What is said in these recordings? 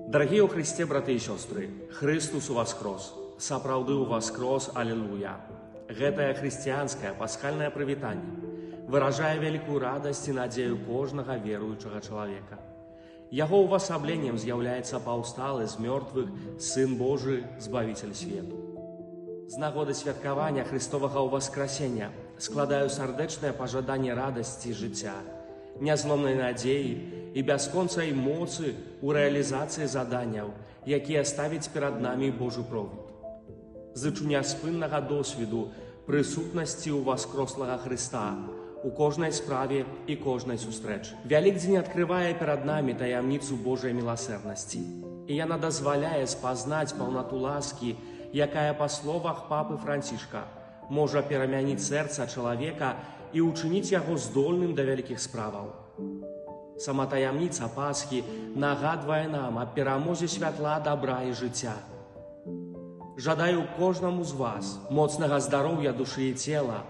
Дорогие у Христе, браты и сестры, Христос уваскрос, сапраўды уваскрос, аллилуйя. Гэтае хрысціянскае пасхальнае прывітанне выражае вялікую радасць і надзею кожнага веруючага чалавека. Яго увасабленнем з'яўляецца паўсталы з мёртвых Сын Божы, Збавитель свету. З нагоды святкавання Христовага ўваскрасення складаю сардэчнае пажаданне радасці жыцця, нязломнай надзеі і бясконцай моцы ў рэалізацыі заданняў, якія ставіць перад намі Божы провід. Зычу няспыннага досведу прысутнасці ўваскрослага Хрыста у кожнай справе і кожнай сустрэчы. Вялікдзень адкрывае перад намі таямніцу Божай міласэрнасці, і яна дазваляе спазнаць паўнату ласкі, якая, па словах папы Францішка, можа перамяніць сэрца чалавека і ўчыніць яго здольным да вялікіх справаў. Сама таямніца Пасхі нагадвае нам аб перамозе святла, дабра і жыцця. Жадаю кожнаму з вас моцнага здароўя душы і цела,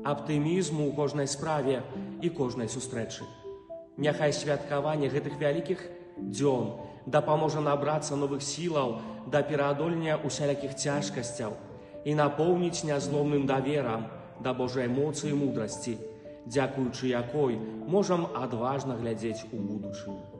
аптымізму ў кожнай справе і кожнай сустрэчы. Няхай святкаванне гэтых вялікіх дзён дапаможа набрацца новых сілаў да пераадолення усялякіх цяжкасцяў і напоўніць нязломным даверам да Божай моцы і мудрасці, дзякуючы якой можам адважна глядзець у будучыню.